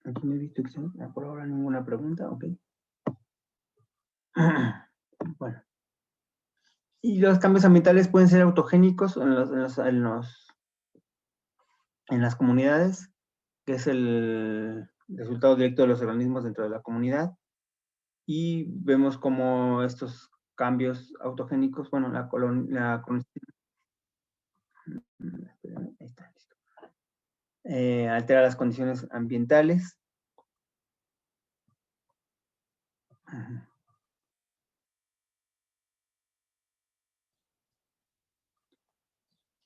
Aquí no he visto por ahora ninguna pregunta, ok. Bueno. Y los cambios ambientales pueden ser autogénicos en las comunidades, que es el resultado directo de los organismos dentro de la comunidad. Y vemos cómo estos cambios autogénicos, bueno, altera las condiciones ambientales.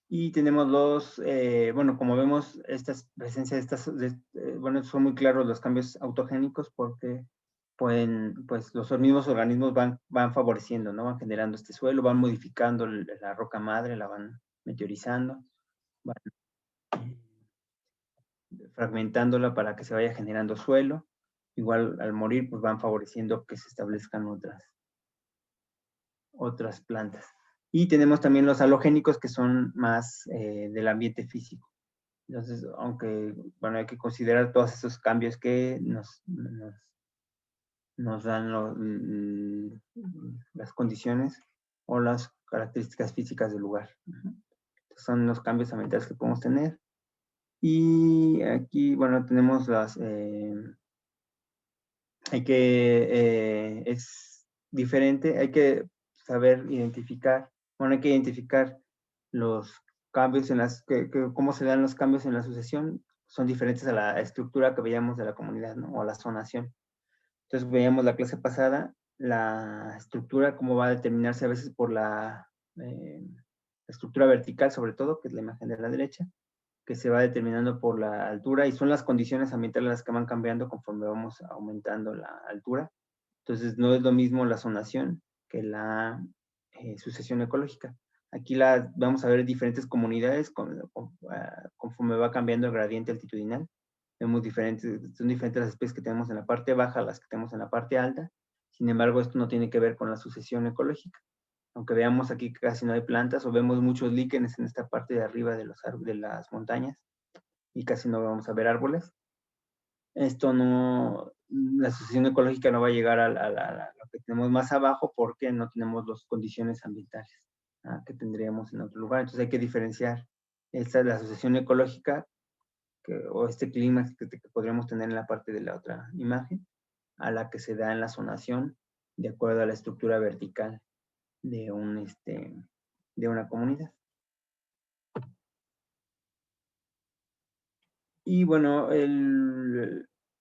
Y tenemos bueno, como vemos, presencia de bueno, son muy claros los cambios autogénicos porque pues los mismos organismos van favoreciendo, ¿no? Van generando este suelo, van modificando la roca madre, la van meteorizando, van fragmentándola para que se vaya generando suelo. Igual al morir, pues van favoreciendo que se establezcan otras plantas. Y tenemos también los halogénicos, que son más del ambiente físico. Entonces, aunque, bueno, hay que considerar todos esos cambios que nos dan las condiciones o las características físicas del lugar. Entonces, son los cambios ambientales que podemos tener. Y aquí, bueno, tenemos es diferente, hay que saber identificar, bueno, hay que identificar los cambios cómo se dan los cambios en la sucesión, son diferentes a la estructura que veíamos de la comunidad, ¿no? O a la zonación. Entonces veíamos la clase pasada, la estructura, cómo va a determinarse a veces por la estructura vertical, sobre todo, que es la imagen de la derecha, que se va determinando por la altura, y son las condiciones ambientales las que van cambiando conforme vamos aumentando la altura. Entonces no es lo mismo la zonación que la sucesión ecológica. Aquí vamos a ver diferentes comunidades conforme va cambiando el gradiente altitudinal. Vemos son diferentes las especies que tenemos en la parte baja, las que tenemos en la parte alta. Sin embargo, esto no tiene que ver con la sucesión ecológica. Aunque veamos aquí que casi no hay plantas, o vemos muchos líquenes en esta parte de arriba de las montañas, y casi no vamos a ver árboles. Esto no, la sucesión ecológica no va a llegar a lo que tenemos más abajo porque no tenemos las condiciones ambientales que tendríamos en otro lugar. Entonces hay que diferenciar la sucesión ecológica o este clima que podríamos tener en la parte de la otra imagen, a la que se da en la zonación de acuerdo a la estructura vertical de una comunidad. Y bueno,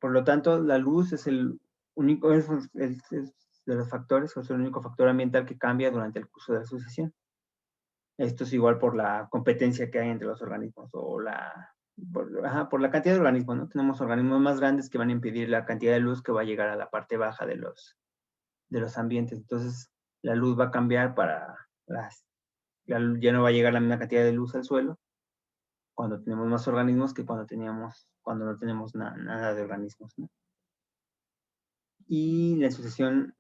por lo tanto, la luz es el único, es de los factores, o es el único factor ambiental que cambia durante el curso de la sucesión. Esto es igual por la competencia que hay entre los organismos, o por la cantidad de organismos, ¿no? Tenemos organismos más grandes que van a impedir la cantidad de luz que va a llegar a la parte baja de los ambientes. Entonces, la luz va a cambiar ya no va a llegar la misma cantidad de luz al suelo cuando tenemos más organismos que cuando no tenemos nada de organismos, ¿no? Y la sucesión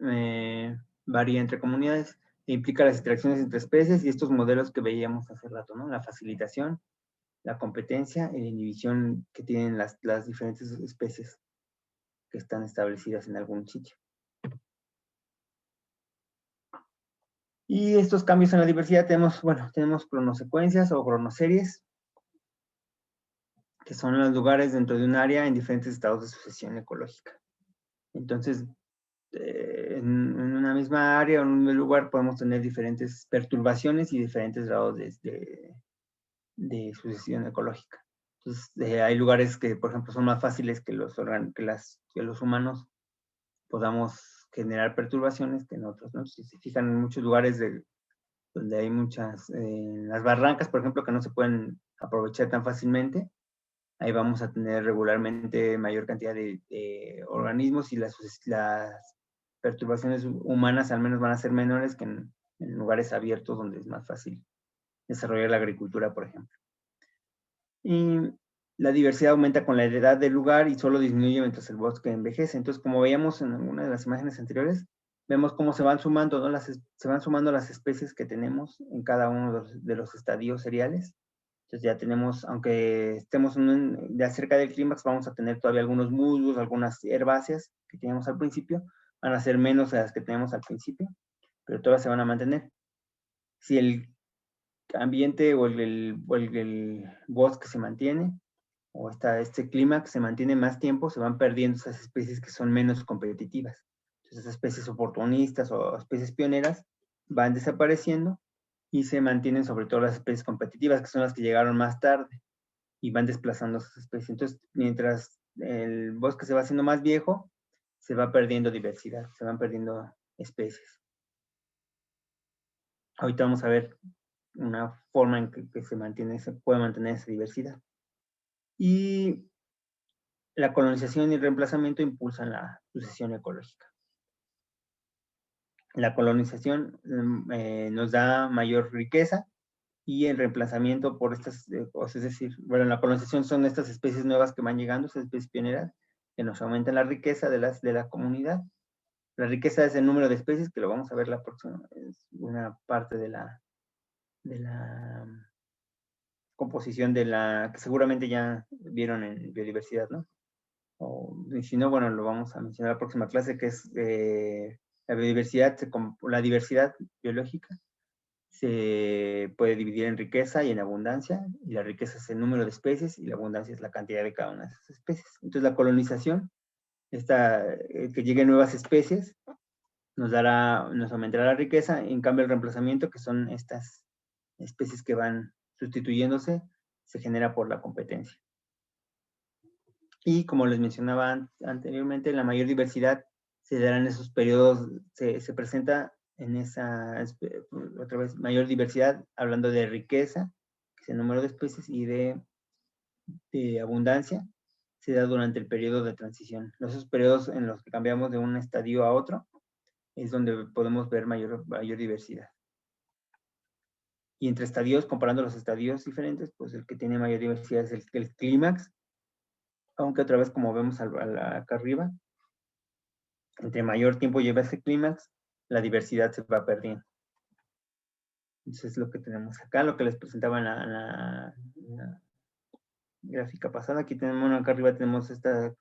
varía entre comunidades e implica las interacciones entre especies y estos modelos que veíamos hace rato, ¿no? La facilitación, la competencia y la inhibición que tienen las diferentes especies que están establecidas en algún sitio. Y estos cambios en la diversidad tenemos cronosecuencias o cronoseries, que son los lugares dentro de un área en diferentes estados de sucesión ecológica. Entonces, en una misma área o en un mismo lugar podemos tener diferentes perturbaciones y diferentes grados de sucesión ecológica. Entonces, hay lugares que, por ejemplo, son más fáciles que los humanos podamos generar perturbaciones que en otros, ¿no? Si se fijan en muchos lugares donde hay las barrancas, por ejemplo, que no se pueden aprovechar tan fácilmente, ahí vamos a tener regularmente mayor cantidad de organismos, y las perturbaciones humanas al menos van a ser menores que en lugares abiertos donde es más fácil desarrollar la agricultura, por ejemplo. Y la diversidad aumenta con la edad del lugar y solo disminuye mientras el bosque envejece. Entonces, como veíamos en alguna de las imágenes anteriores, vemos cómo se van sumando, ¿no? Se van sumando las especies que tenemos en cada uno de los estadios seriales, Entonces ya tenemos, aunque estemos ya cerca del clímax, vamos a tener todavía algunos musgos, algunas herbáceas que teníamos al principio, van a ser menos a las que teníamos al principio, pero todas se van a mantener. Si el ambiente o el bosque se mantiene, o este clímax se mantiene más tiempo, se van perdiendo esas especies que son menos competitivas. Entonces, esas especies oportunistas o especies pioneras van desapareciendo y se mantienen sobre todo las especies competitivas, que son las que llegaron más tarde y van desplazando esas especies. Entonces, mientras el bosque se va haciendo más viejo, se va perdiendo diversidad, se van perdiendo especies. Ahorita vamos a ver una forma en que se puede mantener esa diversidad. Y la colonización y el reemplazamiento impulsan la sucesión ecológica. La colonización nos da mayor riqueza y el reemplazamiento por estas, es decir, bueno, la colonización son estas especies nuevas que van llegando, estas especies pioneras, que nos aumentan la riqueza de la comunidad. La riqueza es el número de especies, que lo vamos a ver la próxima, es una parte de la composición que seguramente ya vieron en biodiversidad, ¿no? Y si no, bueno, lo vamos a mencionar en la próxima clase, que es la diversidad biológica se puede dividir en riqueza y en abundancia, y la riqueza es el número de especies y la abundancia es la cantidad de cada una de esas especies. Entonces la colonización, que lleguen nuevas especies, nos aumentará la riqueza, en cambio el reemplazamiento, que son estas especies que van sustituyéndose, se genera por la competencia. Y como les mencionaba anteriormente, la mayor diversidad se dará en esos periodos, se presenta en esa, otra vez, mayor diversidad, hablando de riqueza, que es el número de especies, y de abundancia, se da durante el periodo de transición. Esos periodos en los que cambiamos de un estadio a otro, es donde podemos ver mayor diversidad. Y entre estadios, comparando los estadios diferentes, pues el que tiene mayor diversidad es el clímax, aunque otra vez, como vemos acá arriba, entre mayor tiempo lleva ese clímax, la diversidad se va perdiendo. Entonces es lo que tenemos acá, lo que les presentaba en la gráfica pasada. Aquí tenemos, bueno, acá arriba tenemos esta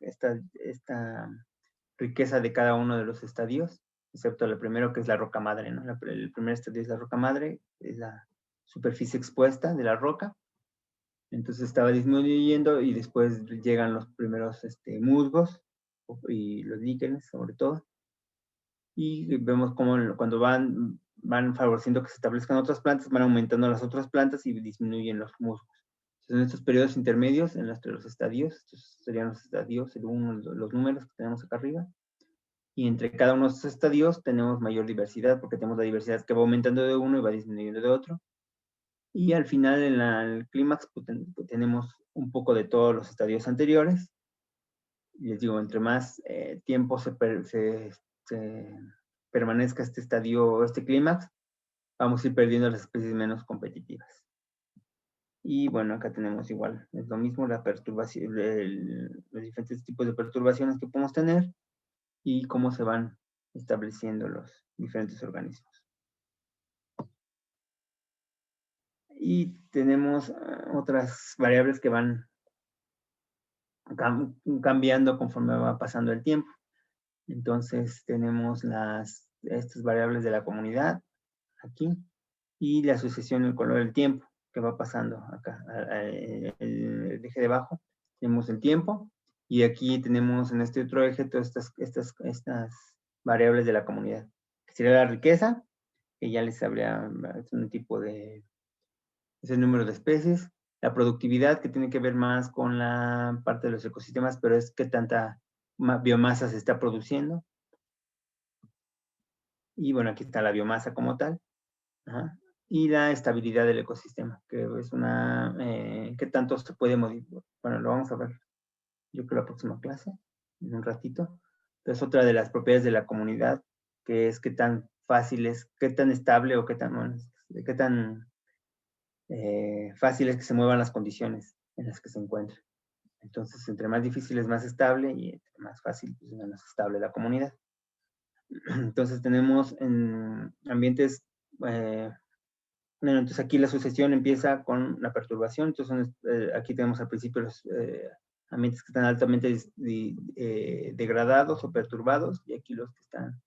riqueza de cada uno de los estadios, excepto el primero, que es la roca madre, ¿no? El primer estadio es la roca madre, es la superficie expuesta de la roca. Entonces estaba disminuyendo y después llegan los primeros musgos y los líquenes, sobre todo. Y vemos cómo cuando van favoreciendo que se establezcan otras plantas, van aumentando las otras plantas y disminuyen los musgos. Entonces, en estos periodos intermedios, entre los estadios, estos serían los estadios, según los números que tenemos acá arriba, y entre cada uno de estos estadios tenemos mayor diversidad, porque tenemos la diversidad que va aumentando de uno y va disminuyendo de otro. Y al final, en el clímax, pues, tenemos un poco de todos los estadios anteriores. Y les digo, entre más tiempo se permanezca este estadio, este clímax, vamos a ir perdiendo las especies menos competitivas. Y bueno, acá tenemos igual, es lo mismo, la perturbación, los diferentes tipos de perturbaciones que podemos tener y cómo se van estableciendo los diferentes organismos. Y tenemos otras variables que van cambiando conforme va pasando el tiempo. Entonces tenemos estas variables de la comunidad aquí y la sucesión del color del tiempo que va pasando acá. El eje de abajo tenemos el tiempo y aquí tenemos en este otro eje todas estas variables de la comunidad. Que sería la riqueza, que ya les habría un tipo de, es el número de especies. La productividad, que tiene que ver más con la parte de los ecosistemas, pero es qué tanta biomasa se está produciendo. Y bueno, aquí está la biomasa como tal. Ajá. Y la estabilidad del ecosistema, que es qué tanto se puede modificar. Bueno, lo vamos a ver yo creo la próxima clase, en un ratito. Pero es otra de las propiedades de la comunidad, que es qué tan fácil es, qué tan estable o qué tan fácil es que se muevan las condiciones en las que se encuentra. Entonces, entre más difícil es más estable y entre más fácil, pues menos estable la comunidad. Entonces tenemos en ambientes Bueno, entonces aquí la sucesión empieza con la perturbación. Entonces aquí tenemos al principio los ambientes que están altamente degradados o perturbados, y aquí los que están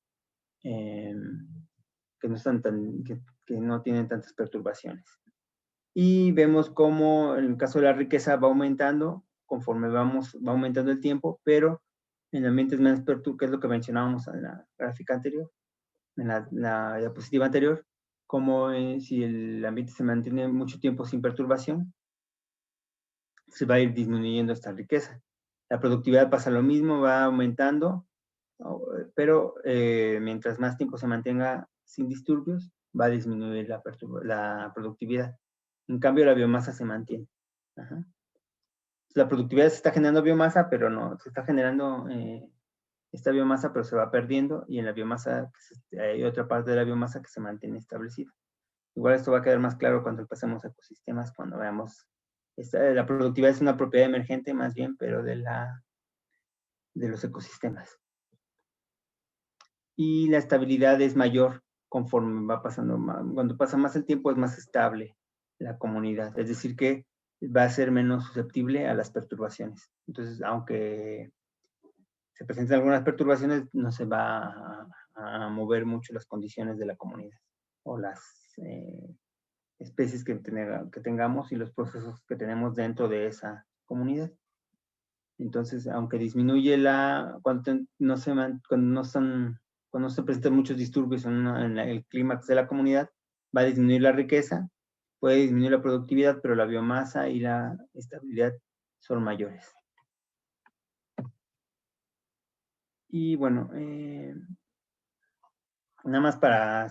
que no están que no tienen tantas perturbaciones. Y vemos cómo en el caso de la riqueza va aumentando conforme va aumentando el tiempo, pero en ambientes menos perturbados, que es lo que mencionábamos en la gráfica anterior, en la diapositiva anterior, como si el ambiente se mantiene mucho tiempo sin perturbación, se va a ir disminuyendo esta riqueza. La productividad pasa lo mismo, va aumentando, pero mientras más tiempo se mantenga sin disturbios, va a disminuir la productividad. En cambio, la biomasa se mantiene. Ajá. La productividad se está generando biomasa, pero no, se está generando esta biomasa, pero se va perdiendo, y en la biomasa hay otra parte de la biomasa que se mantiene establecida. Igual esto va a quedar más claro cuando pasemos a ecosistemas, cuando veamos, la productividad es una propiedad emergente más bien, pero de los ecosistemas. Y la estabilidad es mayor conforme va pasando, cuando pasa más el tiempo es más estable la comunidad, es decir que va a ser menos susceptible a las perturbaciones. Entonces, aunque se presenten algunas perturbaciones, no se va a mover mucho las condiciones de la comunidad o las especies que tengamos y los procesos que tenemos dentro de esa comunidad. Entonces, aunque disminuye cuando no se presentan muchos disturbios en el clímax de la comunidad, va a disminuir la riqueza, puede disminuir la productividad, pero la biomasa y la estabilidad son mayores. Y bueno, nada más para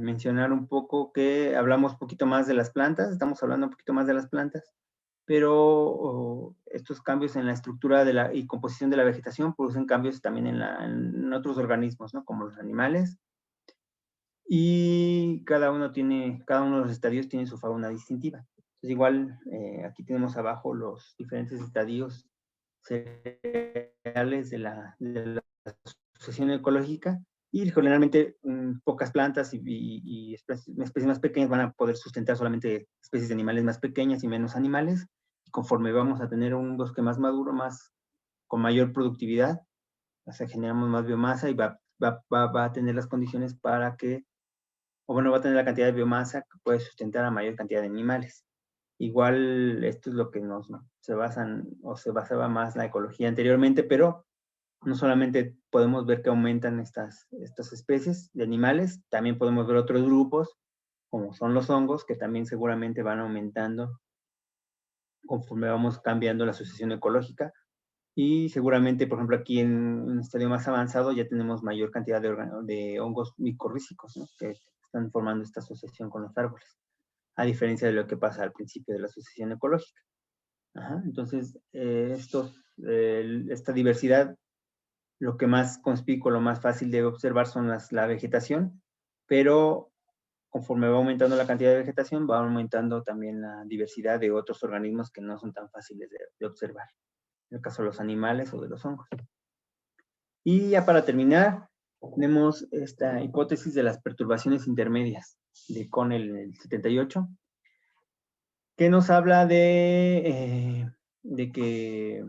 mencionar un poco que hablamos un poquito más de las plantas, estamos hablando un poquito más de las plantas, pero estos cambios en la estructura y composición de la vegetación producen cambios también en otros organismos, ¿no? Como los animales, y cada uno de los estadios tiene su fauna distintiva. Entonces, igual, aquí tenemos abajo los diferentes estadios cereales de la sucesión ecológica, y generalmente pocas plantas y especies más pequeñas van a poder sustentar solamente especies de animales más pequeñas y menos animales. Y conforme vamos a tener un bosque más maduro, con mayor productividad, o sea, generamos más biomasa y va a tener las condiciones para que, o bueno, va a tener la cantidad de biomasa que puede sustentar a mayor cantidad de animales. Igual esto es lo que se basaba más la ecología anteriormente, pero no solamente podemos ver que aumentan estas especies de animales, también podemos ver otros grupos, como son los hongos, que también seguramente van aumentando conforme vamos cambiando la sucesión ecológica. Y seguramente, por ejemplo, aquí en un estadio más avanzado ya tenemos mayor cantidad de hongos micorrízicos, ¿no? Que están formando esta asociación con los árboles, a diferencia de lo que pasa al principio de la sucesión ecológica. Ajá, entonces, esta diversidad, lo que más conspicuo, lo más fácil de observar son la vegetación, pero conforme va aumentando la cantidad de vegetación, va aumentando también la diversidad de otros organismos que no son tan fáciles de observar, en el caso de los animales o de los hongos. Y ya para terminar, tenemos esta hipótesis de las perturbaciones intermedias de Connell en el 78, que nos habla de que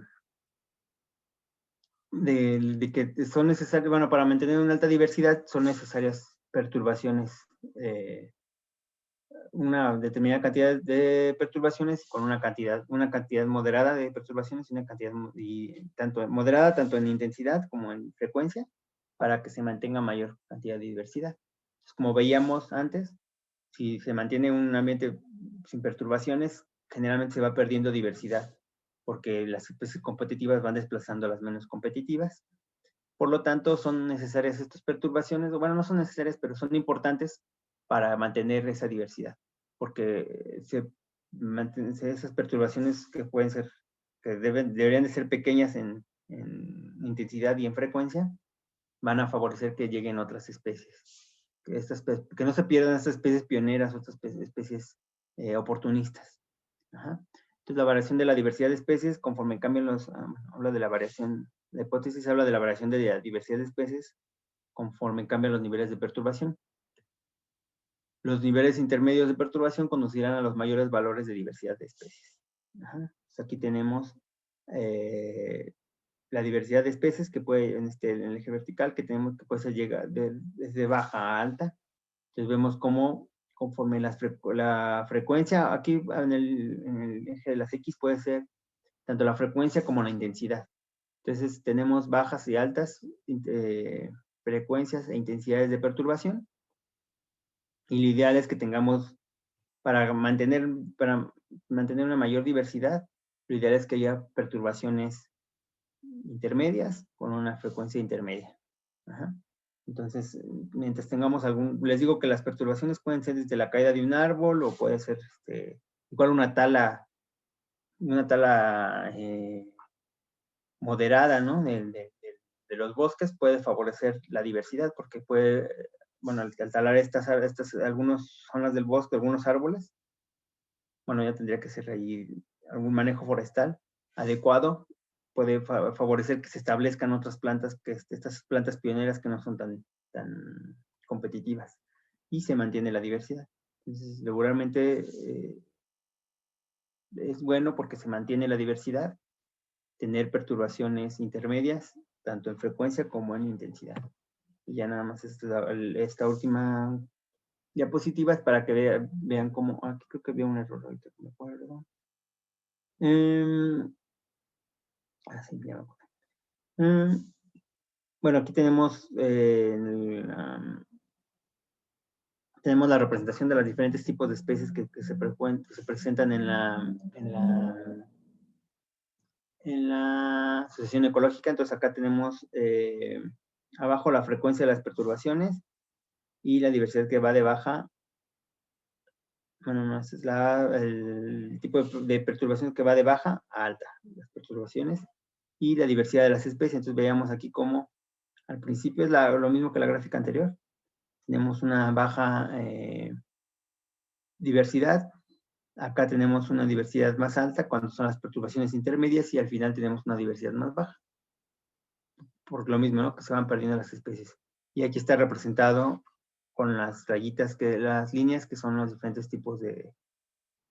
son necesarias, bueno, para mantener una alta diversidad son necesarias perturbaciones, una determinada cantidad de perturbaciones con una cantidad moderada de perturbaciones y una cantidad tanto moderada, tanto en intensidad como en frecuencia, para que se mantenga mayor cantidad de diversidad. Entonces, como veíamos antes, si se mantiene un ambiente sin perturbaciones, generalmente se va perdiendo diversidad, porque las especies competitivas van desplazando a las menos competitivas. Por lo tanto, son necesarias estas perturbaciones, o bueno, no son necesarias, pero son importantes para mantener esa diversidad, porque esas perturbaciones que pueden ser, que deberían de ser pequeñas en intensidad y en frecuencia, van a favorecer que lleguen otras especies, que no se pierdan estas especies pioneras, otras especies oportunistas. Ajá. Entonces, la variación de la diversidad de especies, conforme cambian habla de la variación, la hipótesis habla de la variación de la diversidad de especies conforme cambian los niveles de perturbación. Los niveles intermedios de perturbación conducirán a los mayores valores de diversidad de especies. Ajá. Pues aquí tenemos la diversidad de especies que puede, en el eje vertical, que tenemos que puede llegar desde baja a alta. Entonces vemos cómo conforme la frecuencia, aquí en el eje de las X puede ser tanto la frecuencia como la intensidad. Entonces tenemos bajas y altas frecuencias e intensidades de perturbación. Y lo ideal es que tengamos, para mantener una mayor diversidad, lo ideal es que haya perturbaciones intermedias con una frecuencia intermedia. Ajá. Entonces, mientras tengamos les digo que las perturbaciones pueden ser desde la caída de un árbol o puede ser igual una tala moderada, ¿no? De los bosques puede favorecer la diversidad porque bueno, al talar algunas zonas del bosque, algunos árboles, bueno, ya tendría que ser ahí algún manejo forestal adecuado, puede favorecer que se establezcan otras plantas, estas plantas pioneras que no son tan competitivas y se mantiene la diversidad. Entonces, regularmente es bueno porque se mantiene la diversidad, tener perturbaciones intermedias, tanto en frecuencia como en intensidad. Y ya nada más esta última diapositiva es para que vean cómo, aquí creo que había un error ahorita, me acuerdo. Sí, ya me acuerdo. Bueno, aquí tenemos tenemos la representación de los diferentes tipos de especies que se presentan en la asociación ecológica. Entonces acá tenemos abajo la frecuencia de las perturbaciones y la diversidad que va de baja. Bueno, no, ese es el tipo de perturbación que va de baja a alta, las perturbaciones y la diversidad de las especies. Entonces veíamos aquí cómo al principio es lo mismo que la gráfica anterior. Tenemos una baja diversidad. Acá tenemos una diversidad más alta cuando son las perturbaciones intermedias y al final tenemos una diversidad más baja. Por lo mismo, ¿no? Que se van perdiendo las especies. Y aquí está representado con las rayitas, las líneas que son los diferentes tipos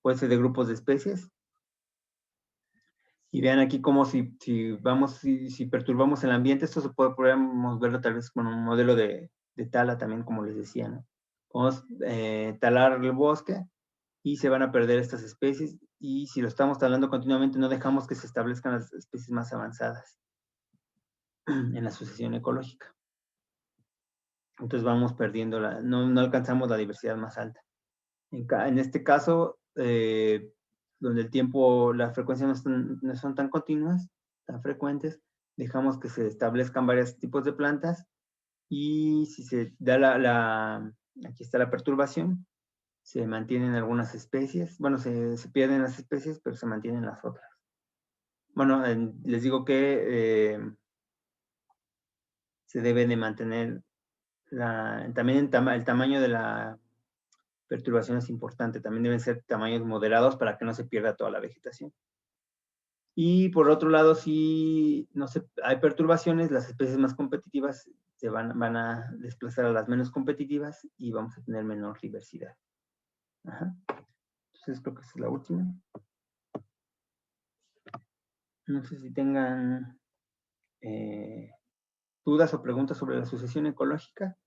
puede ser de grupos de especies. Y vean aquí cómo si perturbamos el ambiente, esto podemos verlo tal vez con un modelo de tala también, como les decía, ¿no? Podemos talar el bosque y se van a perder estas especies y si lo estamos talando continuamente no dejamos que se establezcan las especies más avanzadas en la sucesión ecológica. Entonces vamos perdiendo, no alcanzamos la diversidad más alta. En este caso, donde las frecuencias no son tan continuas, tan frecuentes, dejamos que se establezcan varios tipos de plantas y si se da aquí está la perturbación, se mantienen algunas especies, bueno, se pierden las especies, pero se mantienen las otras. Bueno, les digo que se debe de mantener también el tamaño de la perturbación es importante, también deben ser tamaños moderados para que no se pierda toda la vegetación. Y por otro lado, si hay perturbaciones, las especies más competitivas van a desplazar a las menos competitivas y vamos a tener menor diversidad. Ajá. Entonces creo que esa es la última. No sé si tengan dudas o preguntas sobre la sucesión ecológica.